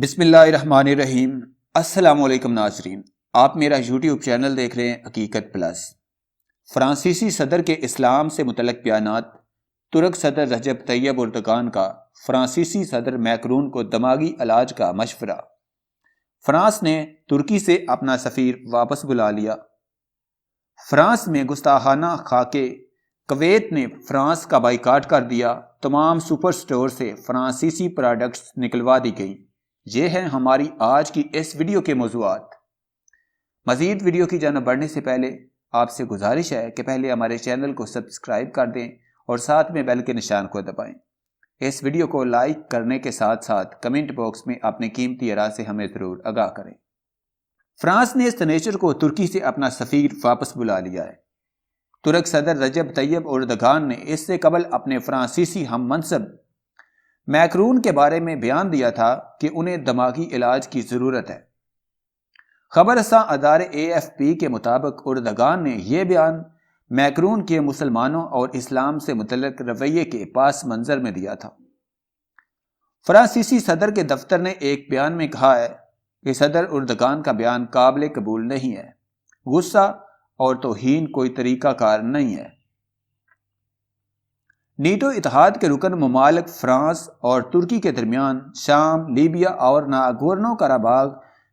بسم اللہ الرحمن الرحیم۔ السلام علیکم ناظرین، آپ میرا یوٹیوب چینل دیکھ رہے ہیں حقیقت پلس۔ فرانسیسی صدر کے اسلام سے متعلق بیانات، ترک صدر رجب طیب اردگان کا فرانسیسی صدر میکرون کو دماغی علاج کا مشورہ، فرانس نے ترکی سے اپنا سفیر واپس بلا لیا۔ فرانس میں گستاخانہ خاکے، کویت نے فرانس کا بائیکاٹ کر دیا، تمام سپر سٹور سے فرانسیسی پروڈکٹس نکلوا دی گئیں۔ یہ ہیں ہماری آج کی اس ویڈیو کے موضوعات۔ مزید ویڈیو کی جانب بڑھنے سے پہلے آپ سے گزارش ہے کہ پہلے ہمارے چینل کو سبسکرائب کر دیں اور ساتھ میں بیل کے نشان کو دبائیں۔ اس ویڈیو کو لائک کرنے کے ساتھ ساتھ کمنٹ باکس میں اپنی قیمتی آراء سے ہمیں ضرور آگاہ کریں۔ فرانس نے سنیچر کو ترکی سے اپنا سفیر واپس بلا لیا ہے۔ ترک صدر رجب طیب اردگان نے اس سے قبل اپنے فرانسیسی ہم منصب میکرون کے بارے میں بیان دیا تھا کہ انہیں دماغی علاج کی ضرورت ہے۔ خبر رساں ادارے AFP کے مطابق اردگان نے یہ بیان میکرون کے مسلمانوں اور اسلام سے متعلق رویے کے پاس منظر میں دیا تھا۔ فرانسیسی صدر کے دفتر نے ایک بیان میں کہا ہے کہ صدر اردگان کا بیان قابل قبول نہیں ہے، غصہ اور توہین کوئی طریقہ کار نہیں ہے۔ نیٹو اتحاد کے رکن ممالک فرانس اور ترکی کے درمیان شام، لیبیا اور ناگورنو قراباغ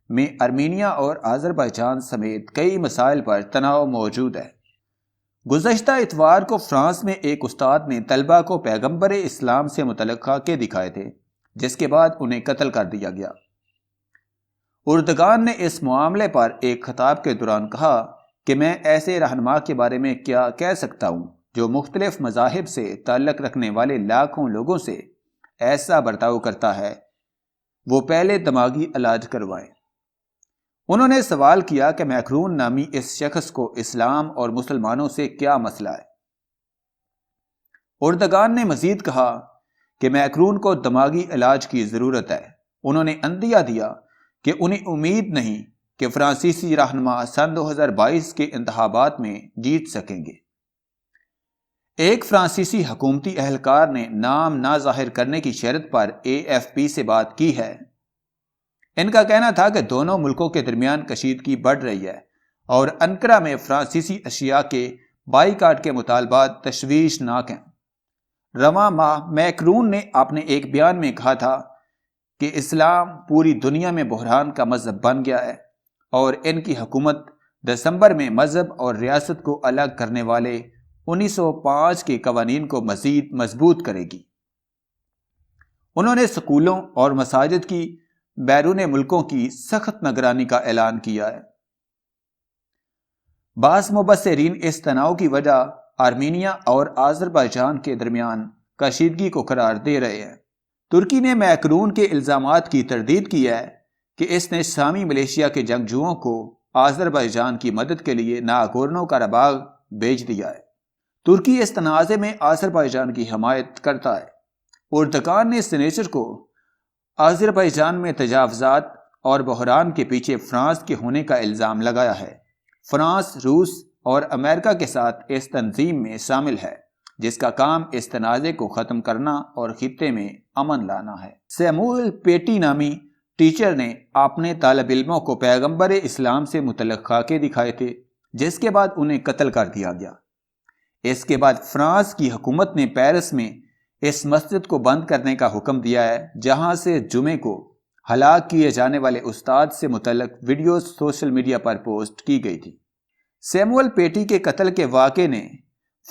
میں ارمینیا اور آذربائیجان سمیت کئی مسائل پر تناؤ موجود ہے۔ گزشتہ اتوار کو فرانس میں ایک استاد نے طلبہ کو پیغمبر اسلام سے متعلق خاکے دکھائے تھے، جس کے بعد انہیں قتل کر دیا گیا۔ اردگان نے اس معاملے پر ایک خطاب کے دوران کہا کہ میں ایسے رہنما کے بارے میں کیا کہہ سکتا ہوں جو مختلف مذاہب سے تعلق رکھنے والے لاکھوں لوگوں سے ایسا برتاؤ کرتا ہے، وہ پہلے دماغی علاج کروائیں۔ انہوں نے سوال کیا کہ میکرون نامی اس شخص کو اسلام اور مسلمانوں سے کیا مسئلہ ہے۔ اردگان نے مزید کہا کہ میکرون کو دماغی علاج کی ضرورت ہے۔ انہوں نے عندیہ دیا کہ انہیں امید نہیں کہ فرانسیسی رہنما سن 2022 کے انتخابات میں جیت سکیں گے۔ ایک فرانسیسی حکومتی اہلکار نے نام نہ ظاہر کرنے کی شرط پر AFP سے بات کی ہے۔ ان کا کہنا تھا کہ دونوں ملکوں کے درمیان کشیدگی بڑھ رہی ہے اور انقرہ میں فرانسیسی اشیاء کے بائیکاٹ کے مطالبات تشویشناک ہیں۔ رواں ماہ میکرون نے اپنے ایک بیان میں کہا تھا کہ اسلام پوری دنیا میں بحران کا مذہب بن گیا ہے اور ان کی حکومت دسمبر میں مذہب اور ریاست کو الگ کرنے والے 1905 کے قوانین کو مزید مضبوط کرے گی۔ انہوں نے سکولوں اور مساجد کی بیرون ملکوں کی سخت نگرانی کا اعلان کیا ہے۔ بعض مبصرین اس تناؤ کی وجہ آرمینیا اور آذربائیجان کے درمیان کشیدگی کو قرار دے رہے ہیں۔ ترکی نے میکرون کے الزامات کی تردید کی ہے کہ اس نے شامی ملیشیا کے جنگجوؤں کو آذربائیجان کی مدد کے لیے ناگورنو قراباغ بھیج دیا ہے۔ ترکی اس تنازع میں آذربائیجان کی حمایت کرتا ہے۔ اردگان نے سنیچر کو آذربائیجان میں تجاوزات اور بحران کے پیچھے فرانس کے ہونے کا الزام لگایا ہے۔ فرانس، روس اور امریکہ کے ساتھ اس تنظیم میں شامل ہے جس کا کام اس تنازع کو ختم کرنا اور خطے میں امن لانا ہے۔ سیموئل پیٹی نامی ٹیچر نے اپنے طالب علموں کو پیغمبر اسلام سے متعلق خاکے دکھائے تھے، جس کے بعد انہیں قتل کر دیا گیا۔ اس کے بعد فرانس کی حکومت نے پیرس میں اس مسجد کو بند کرنے کا حکم دیا ہے جہاں سے جمعے کو ہلاک کیے جانے والے استاد سے متعلق ویڈیوز سوشل میڈیا پر پوسٹ کی گئی تھی۔ سیموئل پیٹی کے قتل کے واقعے نے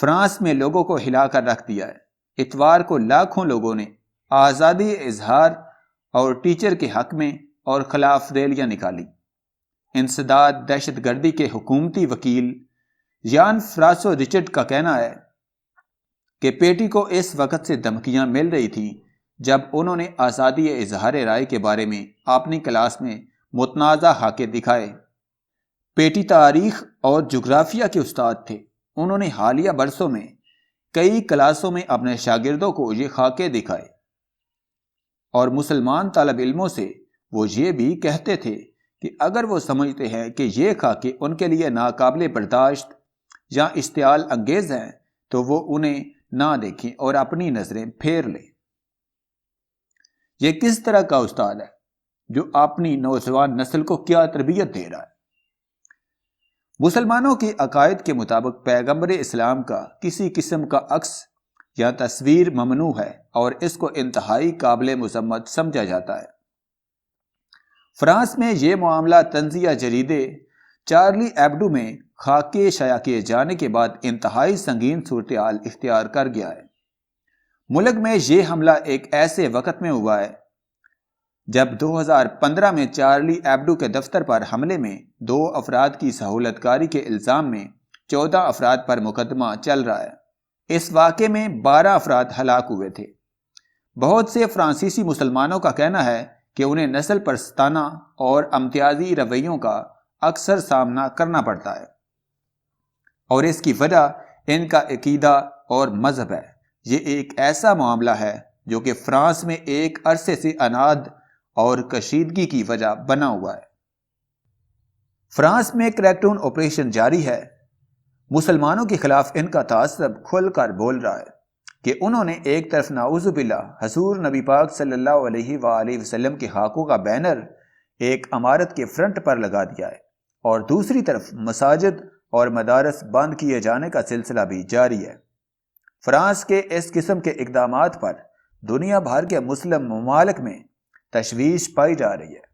فرانس میں لوگوں کو ہلا کر رکھ دیا ہے۔ اتوار کو لاکھوں لوگوں نے آزادی اظہار اور ٹیچر کے حق میں اور خلاف ریلیاں نکالی۔ انسداد دہشت گردی کے حکومتی وکیل یان فرانسو ریچرڈ کا کہنا ہے کہ پیٹی کو اس وقت سے دھمکیاں مل رہی تھیں جب انہوں نے آزادی اظہار رائے کے بارے میں اپنی کلاس میں متنازع خاکے دکھائے۔ پیٹی تاریخ اور جغرافیہ کے استاد تھے۔ انہوں نے حالیہ برسوں میں کئی کلاسوں میں اپنے شاگردوں کو یہ خاکے دکھائے اور مسلمان طالب علموں سے وہ یہ بھی کہتے تھے کہ اگر وہ سمجھتے ہیں کہ یہ خاکے ان کے لیے ناقابل برداشت یا اشتعال انگیز ہیں تو وہ انہیں نہ دیکھیں اور اپنی نظریں پھیر لیں۔ یہ کس طرح کا استاد ہے جو اپنی نوجوان نسل کو کیا تربیت دے رہا ہے۔ مسلمانوں کے عقائد کے مطابق پیغمبر اسلام کا کسی قسم کا عکس یا تصویر ممنوع ہے اور اس کو انتہائی قابل مذمت سمجھا جاتا ہے۔ فرانس میں یہ معاملہ تنزیہ جریدے چارلی ایبڈو میں خاکے شائع کیے جانے کے بعد انتہائی سنگین صورتحال اختیار کر گیا ہے۔ ملک میں یہ حملہ ایک ایسے وقت میں ہوا ہے جب 2015 میں چارلی ایبڈو کے دفتر پر حملے میں 2 افراد کی سہولت کاری کے الزام میں 14 افراد پر مقدمہ چل رہا ہے۔ اس واقعے میں 12 افراد ہلاک ہوئے تھے۔ بہت سے فرانسیسی مسلمانوں کا کہنا ہے کہ انہیں نسل پرستانہ اور امتیازی رویوں کا اکثر سامنا کرنا پڑتا ہے اور اس کی وجہ ان کا عقیدہ اور مذہب ہے۔ یہ ایک ایسا معاملہ ہے جو کہ فرانس میں ایک عرصے سے اناد اور کشیدگی کی وجہ بنا ہوا ہے۔ فرانس میں کریک ڈاؤن آپریشن جاری ہے۔ مسلمانوں کے خلاف ان کا تعصب کھل کر بول رہا ہے کہ انہوں نے ایک طرف نعوذ باللہ حضور نبی پاک صلی اللہ علیہ وآلہ وسلم کے خاکوں کا بینر ایک عمارت کے فرنٹ پر لگا دیا ہے اور دوسری طرف مساجد اور مدارس بند کیے جانے کا سلسلہ بھی جاری ہے۔ فرانس کے اس قسم کے اقدامات پر دنیا بھر کے مسلم ممالک میں تشویش پائی جا رہی ہے۔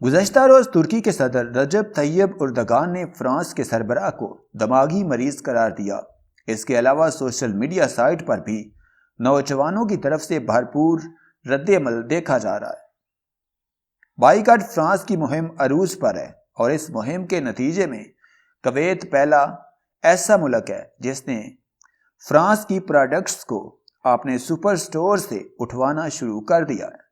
گزشتہ روز ترکی کے صدر رجب طیب اردگان نے فرانس کے سربراہ کو دماغی مریض قرار دیا۔ اس کے علاوہ سوشل میڈیا سائٹ پر بھی نوجوانوں کی طرف سے بھرپور رد عمل دیکھا جا رہا ہے۔ بائیکاٹ فرانس کی مہم عروج پر ہے اور اس مہم کے نتیجے میں کویت پہلا ایسا ملک ہے جس نے فرانس کی پروڈکٹس کو اپنے سپر سٹور سے اٹھوانا شروع کر دیا ہے۔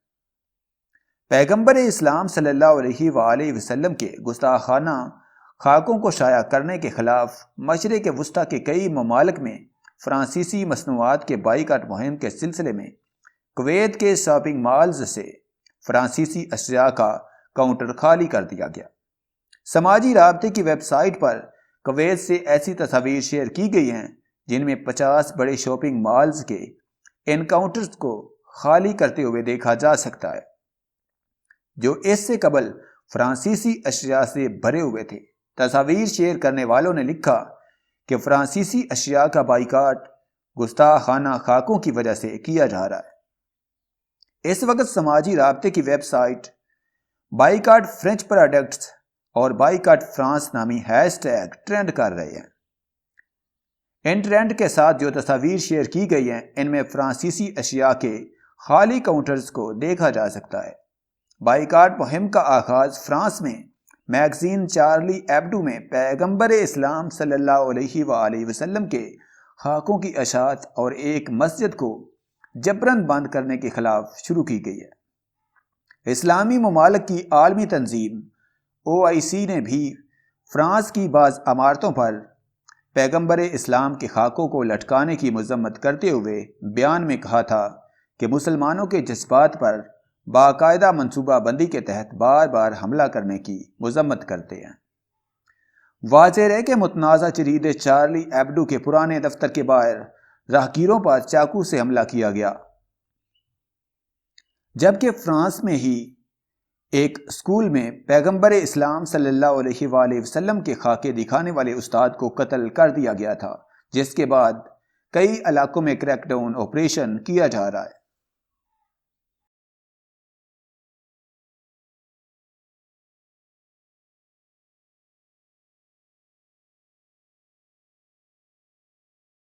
پیغمبر اسلام صلی اللہ علیہ وآلہ وسلم کے گستاخانہ خاکوں کو شائع کرنے کے خلاف مشرق وسطیٰ کے کئی ممالک میں فرانسیسی مصنوعات کے بائیکاٹ مہم کے سلسلے میں کویت کے شاپنگ مالز سے فرانسیسی اشیاء کا کاؤنٹر خالی کر دیا گیا۔ سماجی رابطے کی ویب سائٹ پر کویت سے ایسی تصاویر شیئر کی گئی ہیں جن میں 50 بڑے شاپنگ مالز کے انکاؤنٹرز کو خالی کرتے ہوئے دیکھا جا سکتا ہے جو اس سے قبل فرانسیسی اشیاء سے بھرے ہوئے تھے۔ تصاویر شیئر کرنے والوں نے لکھا کہ فرانسیسی اشیاء کا بائیکاٹ گستاخانہ خاکوں کی وجہ سے کیا جا رہا ہے۔ اس وقت سماجی رابطے کی website boycott French products اور بائیکاٹ فرانس نامی ہیش ٹیگ ٹرینڈ کر رہے ہیں۔ ان ٹرینڈ کے ساتھ جو تصاویر شیئر کی گئی ہیں ان میں فرانسیسی اشیاء کے خالی کاؤنٹرز کو دیکھا جا سکتا ہے۔ بائیکاٹ مہم کا آغاز فرانس میں میگزین چارلی ایبڈو میں پیغمبر اسلام صلی اللہ علیہ وآلہ وسلم کے خاکوں کی اشاعت اور ایک مسجد کو جبراً بند کرنے کے خلاف شروع کی گئی ہے۔ اسلامی ممالک کی عالمی تنظیم OIC نے بھی فرانس کی بعض عمارتوں پر پیغمبر اسلام کے خاکوں کو لٹکانے کی مذمت کرتے ہوئے بیان میں کہا تھا کہ مسلمانوں کے جذبات پر باقاعدہ منصوبہ بندی کے تحت بار بار حملہ کرنے کی مذمت کرتے ہیں۔ واضح ہے کہ متنازع جریدے چارلی ایبڈو کے پرانے دفتر کے باہر راہگیروں پر چاقو سے حملہ کیا گیا، جبکہ فرانس میں ہی ایک اسکول میں پیغمبر اسلام صلی اللہ علیہ وآلہ وسلم کے خاکے دکھانے والے استاد کو قتل کر دیا گیا تھا، جس کے بعد کئی علاقوں میں کریک ڈاؤن آپریشن کیا جا رہا ہے۔